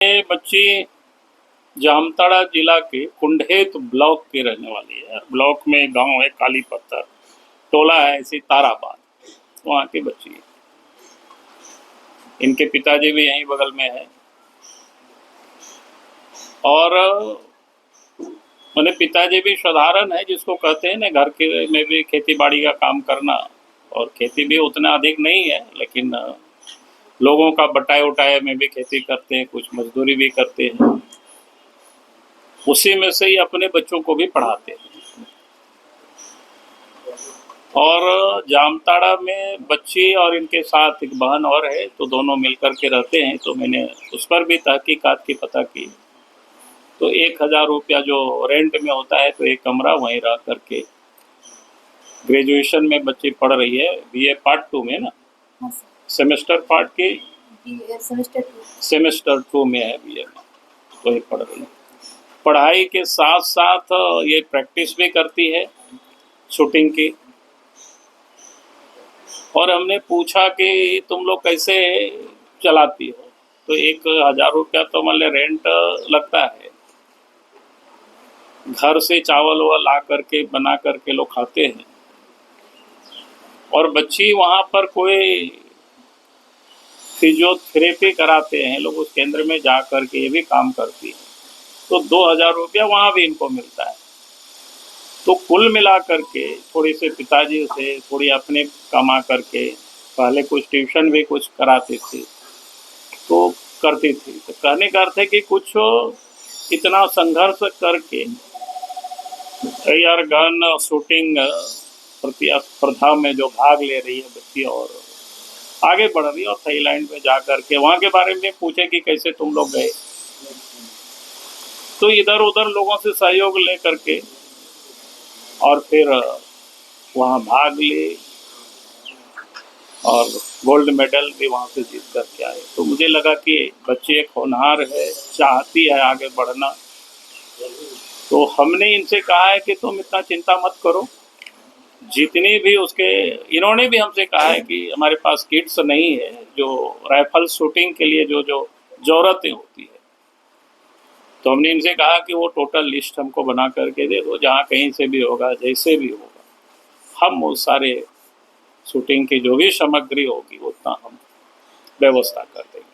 ये बच्ची जामताड़ा जिला के कुंडेत ब्लॉक की रहने वाली है। ब्लॉक में गांव है काली पत्थर, टोला है ऐसी ताराबाद, वहाँ की बच्ची है। इनके पिताजी भी यहीं बगल में है और उन्हें पिताजी भी साधारण है, जिसको कहते हैं ना घर के में भी खेती बाड़ी का काम करना, और खेती भी उतना अधिक नहीं है, लेकिन लोगों का बटाए उटाए में भी खेती करते हैं, कुछ मजदूरी भी करते हैं, उसी में से ही अपने बच्चों को भी पढ़ाते हैं। और जामताड़ा में बच्ची और इनके साथ एक बहन और है, तो दोनों मिलकर के रहते हैं। तो मैंने उस पर भी तहकीकात की पता की, तो 1000 रुपया जो रेंट में होता है, तो एक कमरा वहीं रह करके ग्रेजुएशन में बच्ची पढ़ रही है, बीए पार्ट 2 में ना। हाँ, सेमेस्टर पार्ट की सेमेस्टर 2 में है बीए में, तो ये पढ़ रही है। पढ़ाई के साथ साथ ये प्रैक्टिस भी करती है शूटिंग की। और हमने पूछा कि तुम लोग कैसे चलाती हो, तो 1000 रुपया तो मतलब रेंट लगता है, घर से चावल वावल ला करके बना करके लोग खाते हैं। और बच्ची वहाँ पर कोई फिजियोथेरेपी कराते हैं लोग, उस केंद्र में जा करके ये भी काम करती है, तो 2000 रुपया वहाँ भी इनको मिलता है। तो कुल मिला करके थोड़ी से पिताजी से, थोड़ी अपने कमा करके, पहले कुछ ट्यूशन भी कुछ कराती थी तो करती थी। तो कहने का अर्थ है कि कुछ इतना संघर्ष करके यार गन शूटिंग प्रतिस्पर्धा में जो भाग ले रही है बच्ची और आगे बढ़ रही है, और थाईलैंड में जा करके वहाँ के बारे में पूछे कि कैसे तुम लोग गए, तो इधर उधर लोगों से सहयोग ले करके और फिर वहाँ भाग ले और गोल्ड मेडल भी वहाँ से जीत करके आए। तो मुझे लगा कि बच्ची एक होनहार है, चाहती है आगे बढ़ना। तो हमने इनसे कहा है कि तुम इतना चिंता मत करो, जितनी भी उसके, इन्होंने भी हमसे कहा है कि हमारे पास किट्स नहीं है जो राइफल शूटिंग के लिए जो जो ज़रूरतें होती है। तो हमने इनसे कहा कि वो टोटल लिस्ट हमको बना करके दे दो, जहाँ कहीं से भी होगा, जैसे भी होगा, हम वो सारे शूटिंग की जो भी सामग्री होगी उतना हम व्यवस्था कर देंगे।